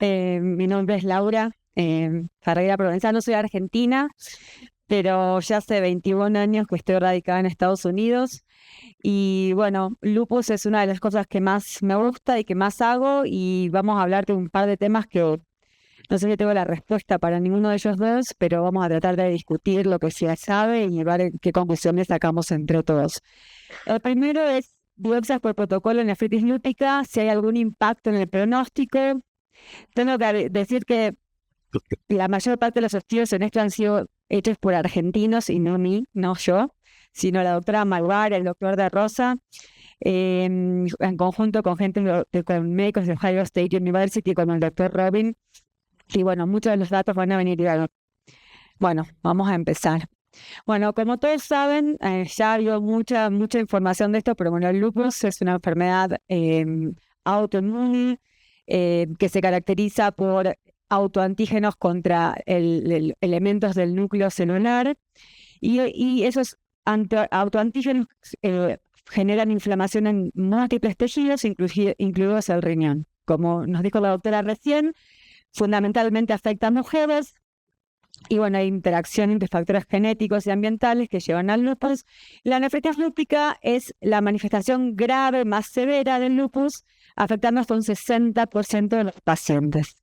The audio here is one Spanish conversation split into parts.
Mi nombre es Laura Ferreira Provenzano, soy argentina, pero ya hace 21 años que estoy radicada en Estados Unidos. Y bueno, lupus es una de las cosas que más me gusta y que más hago, y vamos a hablar de un par de temas que no sé si tengo la respuesta para ninguno de ellos dos, pero vamos a tratar de discutir lo que se sabe y ver qué conclusiones sacamos entre todos. El primero es biopsias por protocolo en nefritis lúpica, si hay algún impacto en el pronóstico. Tengo que decir que la mayor parte de los estudios en esto han sido hechos por argentinos y no mí, no yo, sino la doctora Malvar, el doctor de Rosa, en conjunto con con médicos de Ohio State University, con el doctor Robin. Y bueno, muchos de los datos van a venir. Bueno, vamos a empezar. Bueno, como todos saben, ya habido mucha información de esto, pero bueno, el lupus es una enfermedad autoinmune que se caracteriza por autoantígenos contra elementos del núcleo celular, y esos autoantígenos generan inflamación en múltiples tejidos, incluidos el riñón. Como nos dijo la doctora recién, fundamentalmente afecta a mujeres. Y bueno, hay interacción entre factores genéticos y ambientales que llevan al lupus. La nefritis lúpica es la manifestación grave más severa del lupus, afectando hasta un 60% de los pacientes.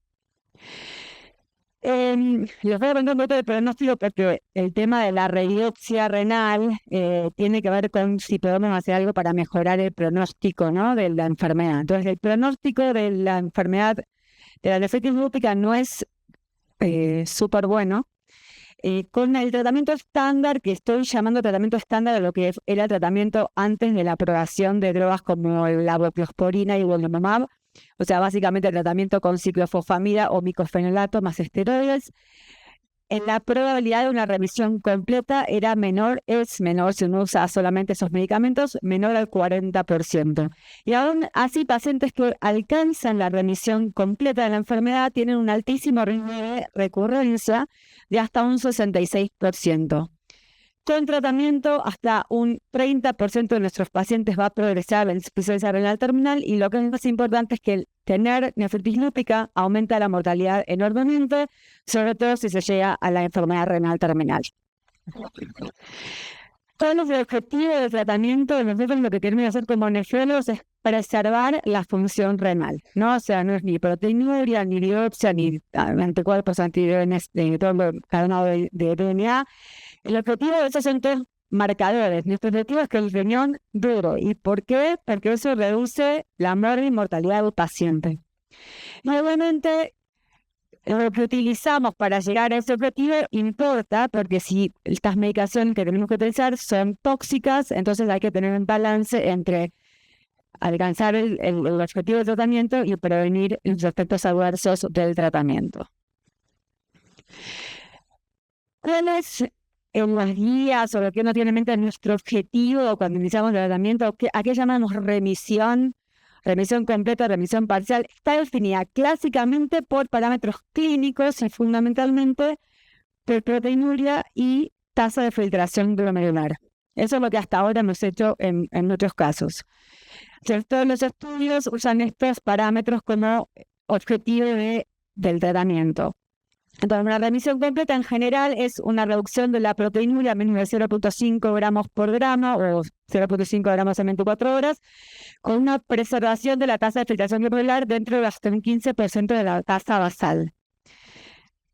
Les voy a contar un poco de pronóstico, porque el tema de la biopsia renal tiene que ver con si podemos hacer algo para mejorar el pronóstico, ¿no?, de la enfermedad. Entonces, el pronóstico de la enfermedad de la nefritis lúpica no es súper bueno. Con el tratamiento estándar, que estoy llamando tratamiento estándar a lo que era el tratamiento antes de la aprobación de drogas como la voclosporina y golimumab, o sea, básicamente el tratamiento con ciclofosfamida o micofenolato más esteroides, en la probabilidad de una remisión completa es menor si uno usa solamente esos medicamentos, menor al 40%. Y aún así, pacientes que alcanzan la remisión completa de la enfermedad tienen un altísimo riesgo de recurrencia de hasta un 66%. Con tratamiento, hasta un 30% de nuestros pacientes va a progresar a la insuficiencia renal terminal, y lo que es más importante es que tener nefritis lúpica aumenta la mortalidad enormemente, sobre todo si se llega a la enfermedad renal terminal. ¿Cuál es el objetivo del tratamiento? Nosotros lo que queremos hacer como nefrólogos es preservar la función renal, ¿no? O sea, no es ni proteinuria, ni biopsia, ni anticuerpos cargado de DNA. El objetivo de esos son tres marcadores. Nuestro objetivo es que el riñón dure. ¿Y por qué? Porque eso reduce la muerte y mortalidad del paciente. Nuevamente, lo que utilizamos para llegar a ese objetivo importa, porque si estas medicaciones que tenemos que utilizar son tóxicas, entonces hay que tener un balance entre alcanzar el objetivo del tratamiento y prevenir los efectos adversos del tratamiento. ¿Cuáles en las guías o lo que uno tiene en mente nuestro objetivo cuando iniciamos el tratamiento? ¿A qué llamamos remisión? Remisión completa, remisión parcial, está definida clásicamente por parámetros clínicos y fundamentalmente por proteinuria y tasa de filtración glomerular. Eso es lo que hasta ahora hemos hecho en otros casos. Todos los estudios usan estos parámetros como objetivo del tratamiento. Entonces, una remisión completa en general es una reducción de la proteinuria menos de 0.5 gramos por gramo o 0.5 gramos en 24 horas, con una preservación de la tasa de filtración glomerular dentro de hasta un 15% de la tasa basal.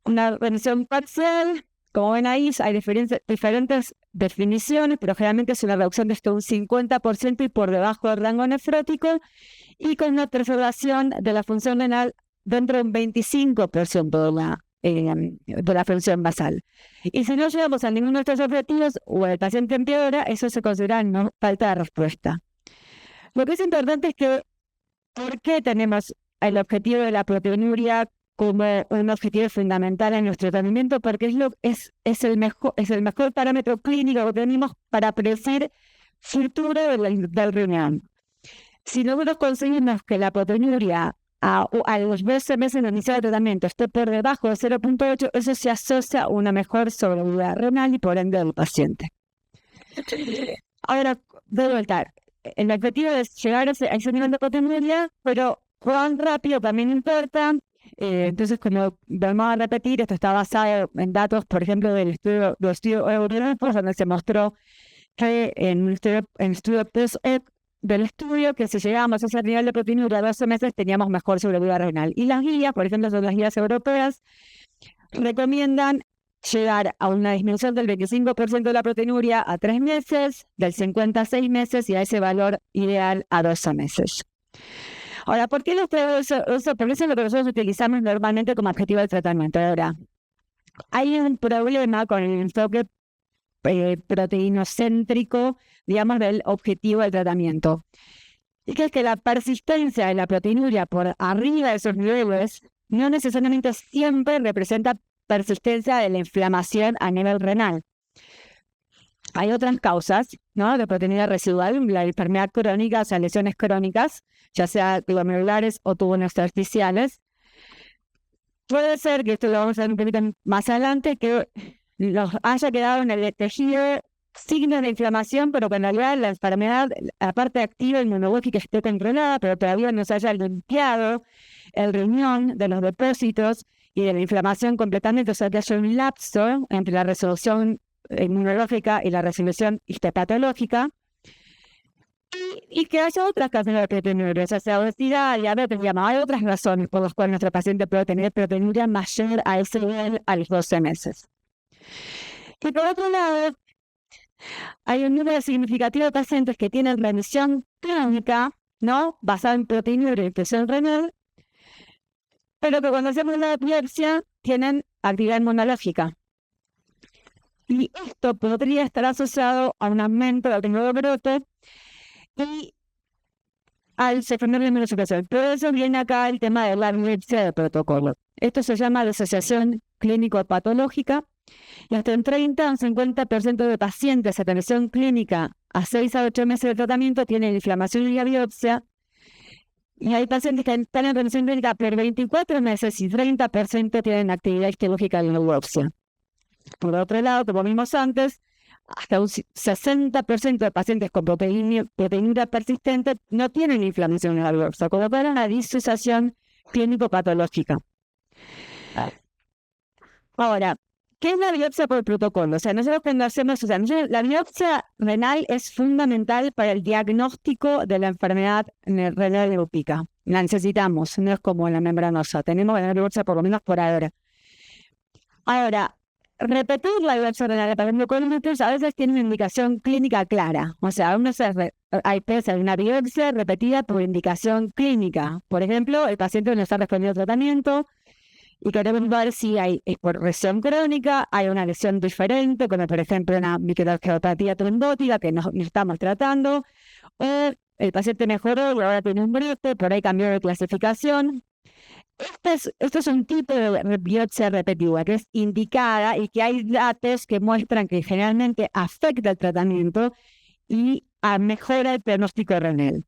Una remisión parcial, como ven ahí, hay diferentes definiciones, pero generalmente es una reducción de hasta un 50% y por debajo del rango nefrótico, y con una preservación de la función renal dentro de un 25% de la función basal. Y si no llegamos a ninguno de estos objetivos o el paciente empeora, eso se considera falta de respuesta. Lo que es importante es que, ¿por qué tenemos el objetivo de la proteinuria como un objetivo fundamental en nuestro tratamiento? Porque es el mejor parámetro clínico que tenemos para predecir futuro del riñón. Si nosotros conseguimos que la proteinuria a los 12 meses de iniciar el tratamiento esté por debajo de 0.8, eso se asocia a una mejor sobrevida renal y por ende del paciente. Ahora, de vuelta, el objetivo es llegar a ese nivel de proteinuria, pero cuán rápido también importa. Entonces, como vamos a repetir, esto está basado en datos, por ejemplo, del estudio Europa, donde se mostró que en estudio del estudio, que si llegábamos a ese nivel de proteinuria 12 meses, teníamos mejor sobrevida renal. Y las guías, por ejemplo, son las guías europeas, recomiendan llegar a una disminución del 25% de la proteinuria a 3 meses, del 50 a 6 meses y a ese valor ideal a 12 meses. Ahora, ¿por qué los eso? Porque eso es lo que nosotros utilizamos normalmente como objetivo del tratamiento. Ahora, hay un problema con el enfoque proteinocéntrico, digamos, del objetivo del tratamiento. Y que es que la persistencia de la proteinuria por arriba de esos niveles no necesariamente siempre representa persistencia de la inflamación a nivel renal. Hay otras causas, ¿no?, de proteinuria residual, la enfermedad crónica, o sea, lesiones crónicas, ya sea glomerulares o tubointersticiales. Puede ser, que esto lo vamos a ver un poquito más adelante, que los haya quedado en el tejido signos de inflamación, pero que en realidad la enfermedad, la parte activa inmunológica esté controlada, pero todavía no se haya limpiado el riñón de los depósitos y de la inflamación completamente, o sea, que haya un lapso entre la resolución inmunológica y la resolución histopatológica, y que haya otras causas de proteinuria, ya sea obesidad, diabetes, hay otras razones por las cuales nuestro paciente puede tener proteinuria mayor a ese nivel a los 12 meses. Y por otro lado, hay un número significativo de pacientes que tienen remisión crónica, ¿no?, basada en proteinuria y infección renal, pero que cuando hacemos la biopsia tienen actividad inmunológica. Y esto podría estar asociado a un aumento del ritmo de brote y al fenómeno de inmunosupresión. Por eso viene acá el tema de la biopsia de protocolo. Esto se llama disociación clínico-patológica, y hasta en 30 o 50% de pacientes a atención clínica a 6 a 8 meses de tratamiento tienen inflamación y la biopsia. Y hay pacientes que están en remisión clínica por 24 meses y 30% tienen actividad histológica en la biopsia. Por otro lado, como vimos antes, hasta un 60% de pacientes con proteinuria persistente no tienen inflamación en la biopsia, con lo cual es una disociación clínico-patológica. Ahora, ¿qué es la biopsia por protocolo? O sea, nosotros cuando hacemos, la biopsia renal es fundamental para el diagnóstico de la enfermedad renal leupica. La necesitamos, no es como la membranosa. Tenemos que tener biopsia por lo menos por ahora. Ahora, repetir la biopsia renal para endocolómicos a veces tiene una indicación clínica clara. O sea, hay una biopsia repetida por indicación clínica. Por ejemplo, el paciente no está respondiendo al tratamiento y queremos ver si hay por lesión crónica, hay una lesión diferente, como por ejemplo una microangiopatía trombótica que no estamos tratando, o el paciente mejoró y ahora tiene un brote, pero hay cambio de clasificación. Este es un tipo de biopsia repetida que es indicada y que hay datos que muestran que generalmente afecta el tratamiento y mejora el pronóstico renal.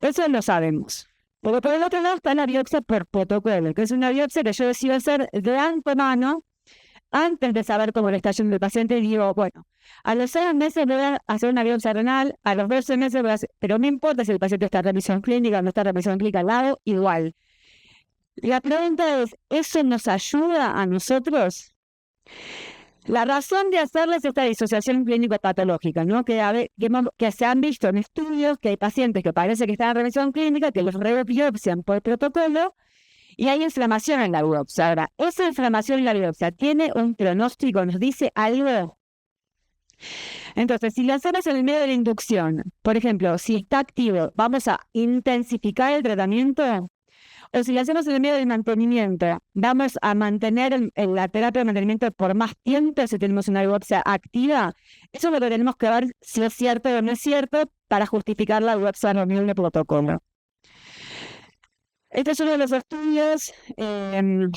Eso lo sabemos. Porque por el otro lado está la biopsia por protocolo, que es una biopsia que yo decido hacer de antemano antes de saber cómo le está yendo el paciente. Y digo, bueno, a los 6 meses voy a hacer una biopsia renal, a los 12 meses voy a hacer, pero no importa si el paciente está en remisión clínica o no está en remisión clínica al lado, igual. La pregunta es, ¿eso nos ayuda a nosotros? La razón de hacerles esta disociación clínico-patológica, ¿no?, que se han visto en estudios que hay pacientes que parece que están en remisión clínica, que los rebiopsian por protocolo y hay inflamación en la biopsia. Ahora, esa inflamación en la biopsia tiene un pronóstico, nos dice algo. Entonces, si lo hacemos en el medio de la inducción, por ejemplo, si está activo, vamos a intensificar el tratamiento. O si lo hacemos en el medio del mantenimiento, vamos a mantener la terapia de mantenimiento por más tiempo si tenemos una biopsia activa. Eso es lo que tenemos que ver si es cierto o no es cierto para justificar la biopsia renal de protocolo. Este es uno de los estudios, se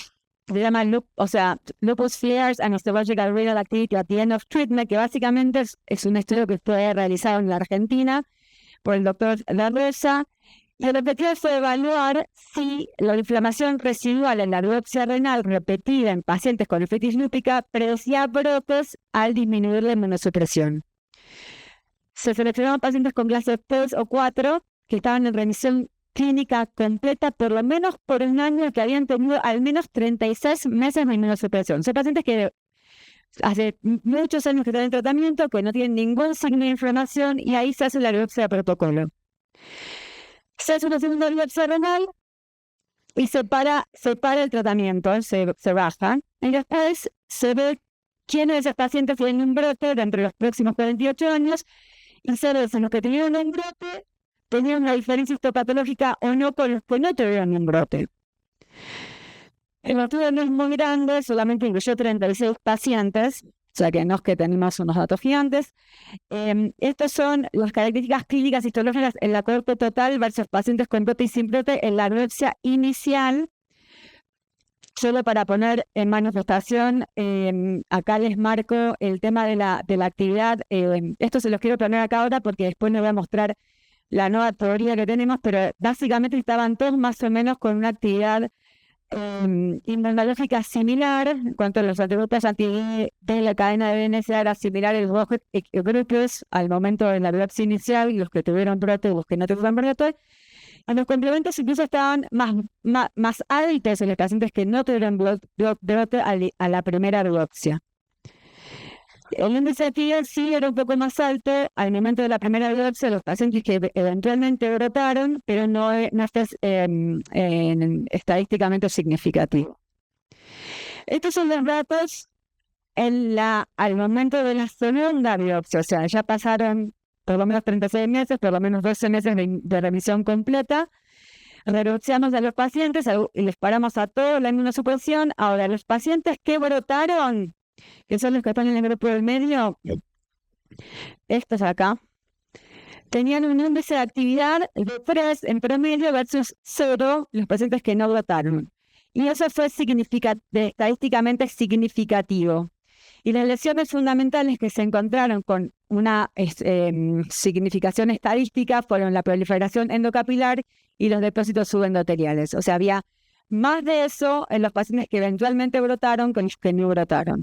llama Lupus Flares and Histological Renal Activity at the End of Treatment, que básicamente es un estudio que fue realizado en la Argentina por el doctor La Rosa. Y el objetivo fue evaluar si la inflamación residual en la biopsia renal repetida en pacientes con nefritis lúpica producía brotes al disminuir la inmunosupresión. Se seleccionaron pacientes con clase 3 o 4 que estaban en remisión clínica completa, por lo menos por un año, que habían tenido al menos 36 meses de inmunosupresión. Son pacientes que hace muchos años que están en tratamiento, que no tienen ningún signo de inflamación, y ahí se hace la biopsia de protocolo. Se hace una segunda biopsia renal y se para el tratamiento, se baja. Y después se ve quiénes de esos pacientes tienen un brote dentro de los próximos 48 años, y se ve si los que tenían un brote tenían una diferencia histopatológica o no con los que no tuvieron un brote. El estudio no es muy grande, solamente incluyó 36 pacientes, o sea que no es que tenemos unos datos gigantes. Estas son las características clínicas histológicas en la cohorte total versus pacientes con brote y sin brote en la biopsia inicial. Solo para poner en manifestación, acá les marco el tema de la actividad. Esto se los quiero poner acá ahora porque después les voy a mostrar la nueva teoría que tenemos, pero básicamente estaban todos más o menos con una actividad inmunológica similar. En cuanto a los anticuerpos anti-D de la cadena de BNCA era similar en los grupos al momento de la biopsia inicial, y los que tuvieron brote y los que no tuvieron brote. Los complementos incluso estaban más altos en los pacientes que no tuvieron brote a la primera biopsia. El índice de actividad sí era un poco más alto al momento de la primera biopsia, los pacientes que eventualmente brotaron, pero no es estadísticamente significativo. Estos son los datos al momento de la segunda biopsia, o sea, ya pasaron por lo menos 36 meses, por lo menos 12 meses de remisión completa. Reducíamos a los pacientes y les paramos a toda la inmunosupresión. Ahora, los pacientes que brotaron, que son los que están en el grupo del medio, estos acá, tenían un índice de actividad de 3 en promedio versus 0 los pacientes que no brotaron. Y eso fue estadísticamente significativo. Y las lesiones fundamentales que se encontraron con una significación estadística fueron la proliferación endocapilar y los depósitos subendoteliales. O sea, había más de eso en los pacientes que eventualmente brotaron que los que no brotaron.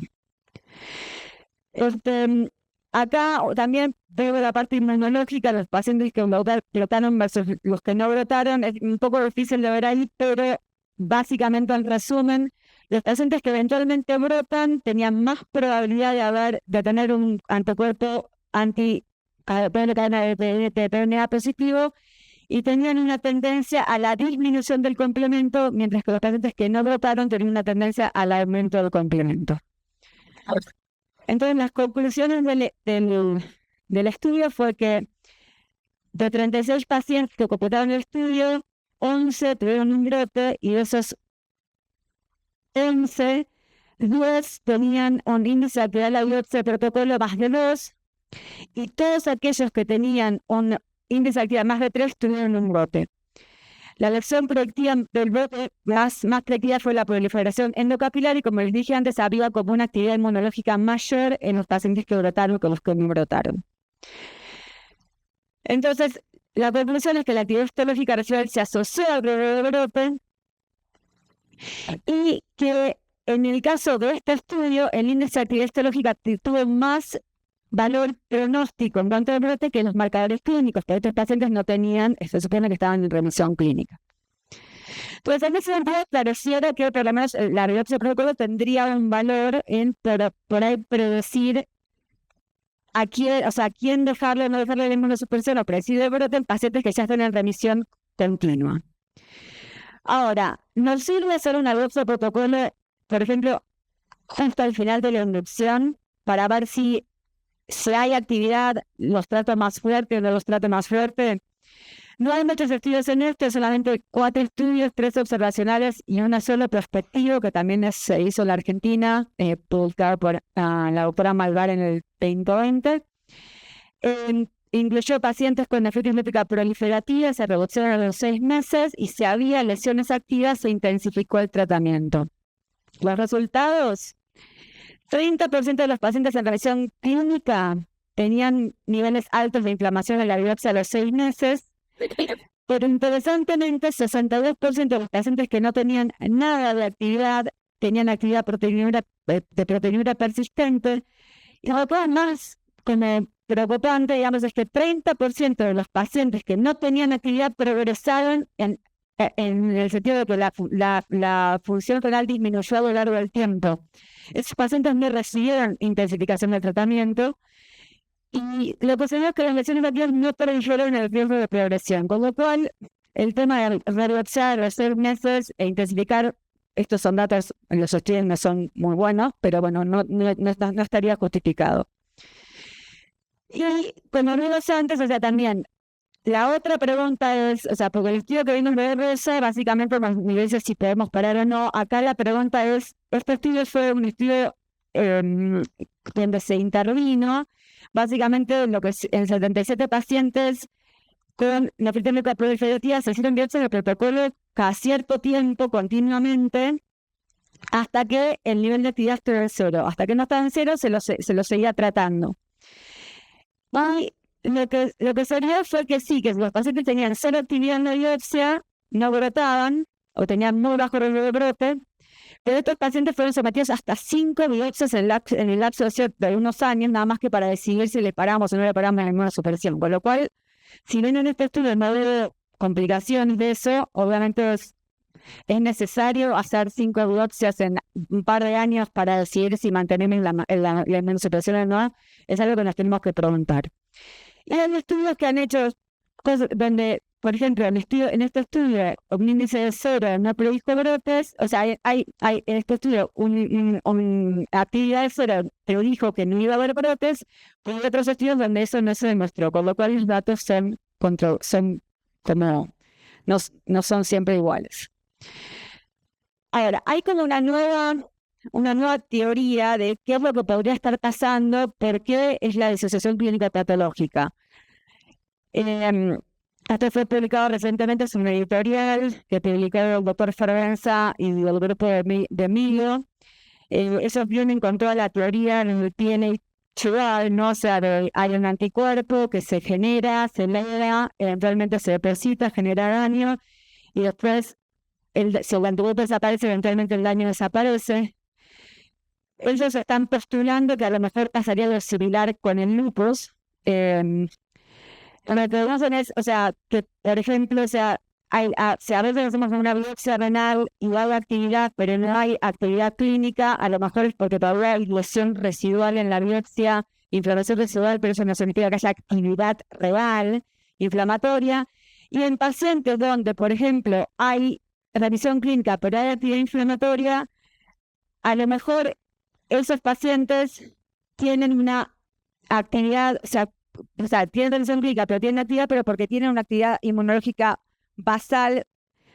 Acá también veo la parte inmunológica, los pacientes que brotaron versus los que no brotaron. Es un poco difícil de ver ahí, pero básicamente, en resumen, los pacientes que eventualmente brotan tenían más probabilidad de tener un anticuerpo anti-cadena de PNA positivo, y tenían una tendencia a la disminución del complemento, mientras que los pacientes que no brotaron tenían una tendencia al aumento del complemento. Entonces, las conclusiones del estudio fue que de 36 pacientes que completaron el estudio, 11 tuvieron un brote, y de esos 11, 10 tenían un índice de actividad de la biopsia de protocolo más de 2, y todos aquellos que tenían un índice de actividad más de 3 tuvieron un brote. La lesión proactiva del brote más proactiva fue la proliferación endocapilar, y como les dije antes, había como una actividad inmunológica mayor en los pacientes que brotaron que los que no brotaron. Entonces, la conclusión es que la actividad histológica residual se asoció al brote, y que en el caso de este estudio, el índice de actividad histológica tuvo más valor pronóstico en cuanto al brote que los marcadores clínicos, que estos pacientes no tenían, se supone que estaban en remisión clínica. Pues en ese sentido, pareciera que por lo menos la biopsia de protocolo tendría un valor en por ahí predecir a quién dejarle o no dejarle la inmunosupresión o predecir el brote en pacientes que ya están en remisión continua. Ahora, nos sirve hacer una biopsia de protocolo, por ejemplo, justo al final de la inducción, para ver si hay actividad, los trato más fuerte o no los trato más fuerte. No hay muchos estudios en esto, solamente 4 estudios, 3 observacionales y uno solo prospectivo, que también se hizo en la Argentina, publicado por la doctora Malvar en el 2020. Incluyó pacientes con nefritis métrica proliferativa, se reduccionaron a los 6 meses, y si había lesiones activas se intensificó el tratamiento. Los resultados: 30% de los pacientes en revisión clínica tenían niveles altos de inflamación en la biopsia a los 6 meses, pero interesantemente 62% de los pacientes que no tenían nada de actividad tenían actividad de proteinúria persistente, y después más, como preocupante, digamos, es que 30% de los pacientes que no tenían actividad progresaron en el sentido de que la función renal disminuyó a lo largo del tiempo. Esos pacientes no recibieron intensificación del tratamiento y lo que se ve es que las lesiones vacunas no predijeron el riesgo de progresión, con lo cual el tema de redoxar, hacer meses e intensificar, estos son datos, los estudios no son muy buenos, pero bueno, no estaría justificado. Y como vimos antes, o sea, también la otra pregunta es, o sea, porque el estudio que vimos de RS, básicamente me dice si podemos parar o no. Acá la pregunta es, este estudio fue un estudio donde se intervino, básicamente en 77 pacientes con nefritis proliferativa se hicieron biopsias de protocolo cada cierto tiempo, continuamente, hasta que el nivel de actividad estuvo en cero. Hasta que no estaba en cero, se lo seguía tratando. Y lo que se vio fue que sí, que los pacientes tenían cero actividad en la biopsia, no brotaban, o tenían muy bajo riesgo de brote, pero estos pacientes fueron sometidos hasta 5 biopsias en el lapso de unos años, nada más que para decidir si le paramos o no le paramos la inmunosupresión. Con lo cual, si bien en este estudio no veo complicaciones de eso, obviamente es necesario hacer 5 biopsias en un par de años para decidir si mantenemos la inmunosupresión o no. Es algo que nos tenemos que preguntar. Y hay estudios que han hecho cosas donde, por ejemplo, en este estudio, un índice de cero no predijo brotes, o sea, hay en este estudio una actividad de cero predijo que no iba a haber brotes, pero hay otros estudios donde eso no se demostró, con lo cual los datos son como no son siempre iguales. Ahora, hay como una nueva teoría de qué es lo que podría estar pasando, por qué es la disociación clínica patológica. Esto fue publicado recientemente, es un editorial que publicaron el doctor Fervenza y el grupo de Milo. Ellos vienen con toda la teoría en el PNH2, ¿no? O sea, hay un anticuerpo que se genera, se eleva, eventualmente se deposita, genera daño, y después, si el anticuerpo desaparece, eventualmente el daño desaparece. Ellos están postulando que a lo mejor pasaría lo similar con el lupus. Lo que dicen es, o sea, que por ejemplo, o sea, a veces hacemos una biopsia renal y va a haber actividad, pero no hay actividad clínica, a lo mejor es porque todavía hay lesión residual en la biopsia, inflamación residual, pero eso no significa que haya actividad renal inflamatoria. Y en pacientes donde, por ejemplo, hay revisión clínica, pero hay actividad inflamatoria, a lo mejor esos pacientes tienen una actividad, o sea, tienen revisión clínica, pero tienen actividad, pero porque tienen una actividad inmunológica basal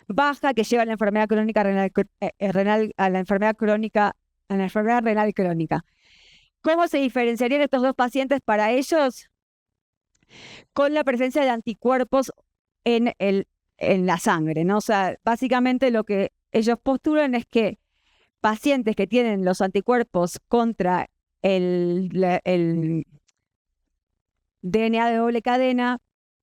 baja que lleva a la enfermedad crónica renal, a la enfermedad renal crónica. ¿Cómo se diferenciarían estos dos pacientes para ellos? Con la presencia de anticuerpos en la sangre, ¿no? O sea, básicamente lo que ellos postulan es que pacientes que tienen los anticuerpos contra el DNA de doble cadena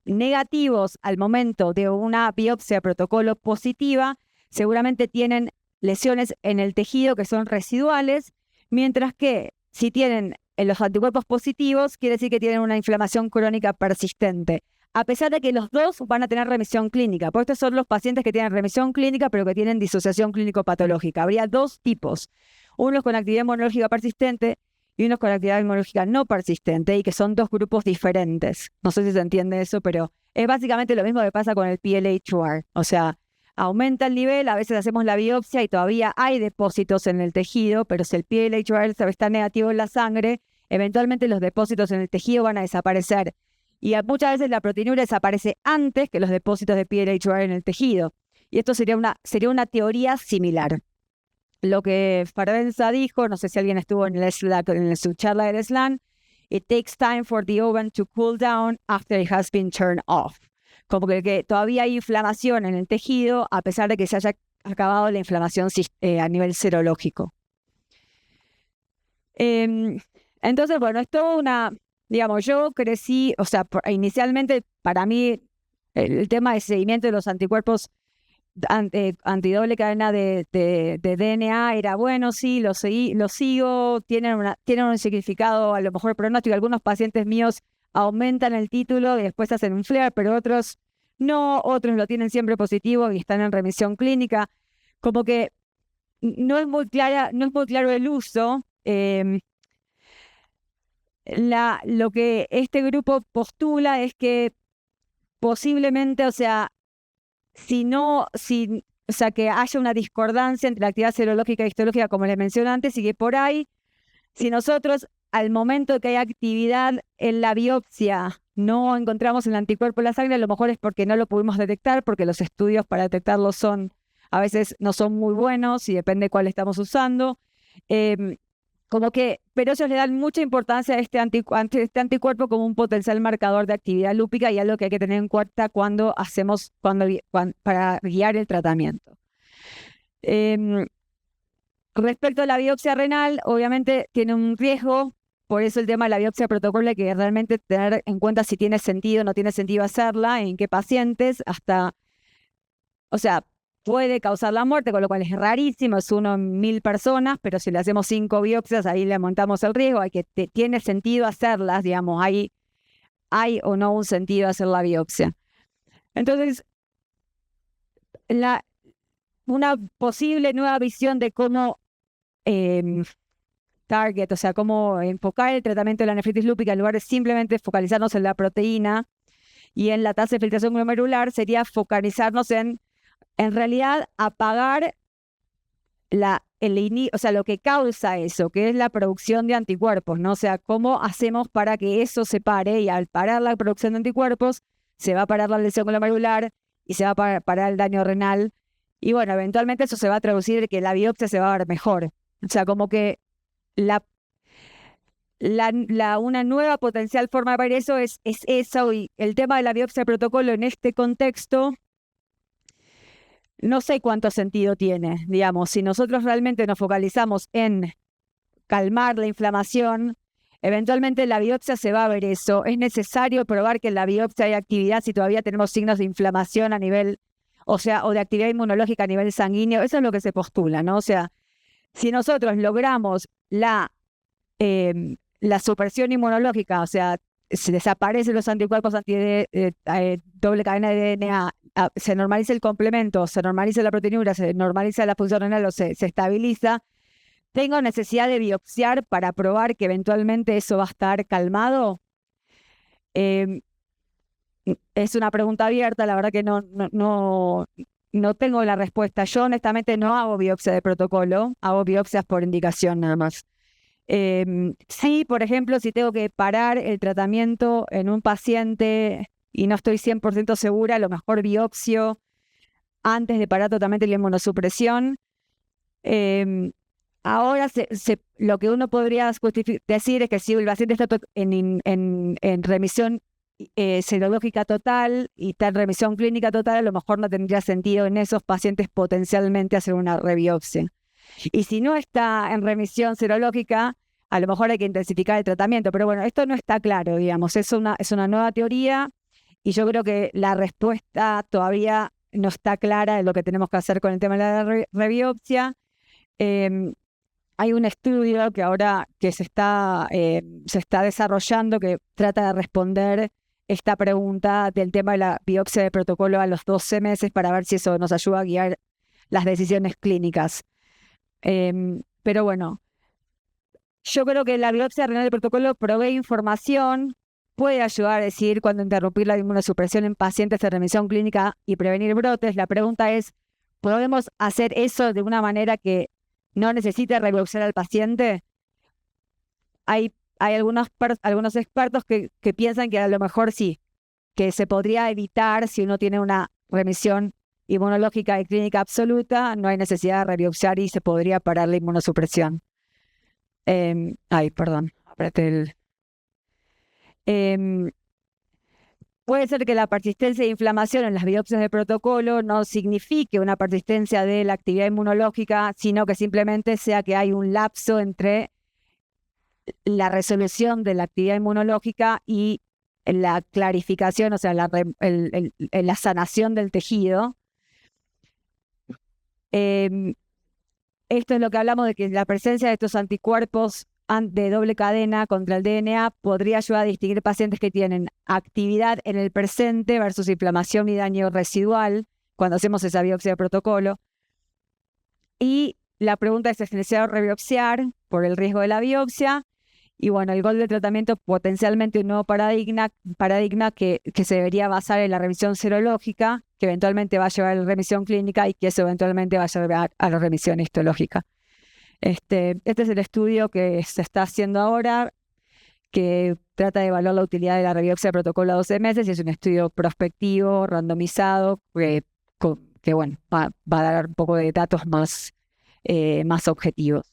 negativos al momento de una biopsia protocolo positiva, seguramente tienen lesiones en el tejido que son residuales, mientras que si tienen los anticuerpos positivos, quiere decir que tienen una inflamación crónica persistente, a pesar de que los dos van a tener remisión clínica. Porque estos son los pacientes que tienen remisión clínica, pero que tienen disociación clínico-patológica. Habría dos tipos, unos con actividad inmunológica persistente y unos con actividad inmunológica no persistente, y que son dos grupos diferentes. No sé si se entiende eso, pero es básicamente lo mismo que pasa con el PLH2R. O sea, aumenta el nivel, a veces hacemos la biopsia y todavía hay depósitos en el tejido, pero si el PLH2R está negativo en la sangre, eventualmente los depósitos en el tejido van a desaparecer. Y muchas veces la proteinura desaparece antes que los depósitos de PLH2R en el tejido. Y esto sería una teoría similar. Lo que Fervenza dijo, no sé si alguien estuvo en su charla del SLAN, it takes time for the oven to cool down after it has been turned off. Como que todavía hay inflamación en el tejido a pesar de que se haya acabado la inflamación a nivel serológico. Entonces, bueno, es toda digamos, yo crecí, o sea, inicialmente para mí el tema de seguimiento de los anticuerpos antidoble cadena de DNA era bueno, sí, lo sigo, tienen un significado, a lo mejor pronóstico. Algunos pacientes míos aumentan el título y después hacen un flare, pero otros no, otros lo tienen siempre positivo y están en remisión clínica. Como que no es muy claro el uso. Lo que este grupo postula es que posiblemente, o sea, que haya una discordancia entre la actividad serológica y histológica, como les mencioné antes, y que por ahí, si nosotros al momento que hay actividad en la biopsia no encontramos el anticuerpo en la sangre, a lo mejor es porque no lo pudimos detectar, porque los estudios para detectarlo a veces no son muy buenos y depende cuál estamos usando. Pero ellos le dan mucha importancia a este anticuerpo como un potencial marcador de actividad lúpica y algo que hay que tener en cuenta para guiar el tratamiento. Respecto a la biopsia renal, obviamente tiene un riesgo, por eso el tema de la biopsia protocolo hay que realmente tener en cuenta si tiene sentido o no tiene sentido hacerla, en qué pacientes, puede causar la muerte, con lo cual es rarísimo, es 1 en 1000 personas, pero si le hacemos 5 biopsias, ahí le aumentamos el riesgo, tiene sentido hacerlas, digamos, hay o no un sentido hacer la biopsia. Entonces, una posible nueva visión de cómo cómo enfocar el tratamiento de la nefritis lúpica en lugar de simplemente focalizarnos en la proteína y en la tasa de filtración glomerular, sería focalizarnos en realidad apagar lo que causa eso, que es la producción de anticuerpos, ¿no? O sea, cómo hacemos para que eso se pare, y al parar la producción de anticuerpos, se va a parar la lesión glomerular y se va a parar el daño renal. Y bueno, eventualmente eso se va a traducir en que la biopsia se va a ver mejor. O sea, como que una nueva potencial forma de ver eso es eso, y el tema de la biopsia de protocolo en este contexto no sé cuánto sentido tiene, digamos, si nosotros realmente nos focalizamos en calmar la inflamación, eventualmente en la biopsia se va a ver eso. Es necesario probar que en la biopsia hay actividad si todavía tenemos signos de inflamación a nivel, o de actividad inmunológica a nivel sanguíneo. Eso es lo que se postula, ¿no? O sea, si nosotros logramos la supresión inmunológica, o sea, se desaparecen los anticuerpos doble cadena de DNA, se normaliza el complemento, se normaliza la proteinura, se normaliza la función renal o se estabiliza, ¿tengo necesidad de biopsiar para probar que eventualmente eso va a estar calmado? Es una pregunta abierta, la verdad que no tengo la respuesta. Yo honestamente no hago biopsia de protocolo, hago biopsias por indicación nada más. Sí, por ejemplo, si tengo que parar el tratamiento en un paciente y no estoy 100% segura, a lo mejor biopsio antes de parar totalmente la inmunosupresión. Ahora lo que uno podría decir es que si el paciente está en remisión serológica total y está en remisión clínica total, a lo mejor no tendría sentido en esos pacientes potencialmente hacer una rebiopsia. Y si no está en remisión serológica, a lo mejor hay que intensificar el tratamiento. Pero bueno, esto no está claro, digamos, es una nueva teoría y yo creo que la respuesta todavía no está clara de lo que tenemos que hacer con el tema de la rebiopsia. Hay un estudio que ahora se está desarrollando que trata de responder esta pregunta del tema de la biopsia de protocolo a los 12 meses para ver si eso nos ayuda a guiar las decisiones clínicas. Pero bueno, yo creo que la biopsia renal de protocolo provee información, puede ayudar a decidir cuándo interrumpir la inmunosupresión en pacientes de remisión clínica y prevenir brotes. La pregunta es, ¿podemos hacer eso de una manera que no necesite rebiopsiar al paciente? Hay algunos expertos que piensan que a lo mejor sí, que se podría evitar si uno tiene una remisión inmunológica y clínica absoluta, no hay necesidad de rebiopsiar y se podría parar la inmunosupresión. Perdón, apreté puede ser que la persistencia de inflamación en las biopsias de protocolo no signifique una persistencia de la actividad inmunológica, sino que simplemente sea que hay un lapso entre la resolución de la actividad inmunológica y la clarificación, o sea, la sanación del tejido. Esto es lo que hablamos de que la presencia de estos anticuerpos de doble cadena contra el DNA podría ayudar a distinguir pacientes que tienen actividad en el presente versus inflamación y daño residual cuando hacemos esa biopsia de protocolo. Y la pregunta es necesario rebiopsiar por el riesgo de la biopsia. Y bueno, el gol del tratamiento, potencialmente un nuevo paradigma que se debería basar en la revisión serológica, que eventualmente va a llevar a la remisión clínica y que eso eventualmente va a llevar a la remisión histológica. Este es el estudio que se está haciendo ahora, que trata de evaluar la utilidad de la rebiopsia de protocolo a 12 meses, y es un estudio prospectivo, randomizado, que bueno, va a dar un poco de datos más objetivos.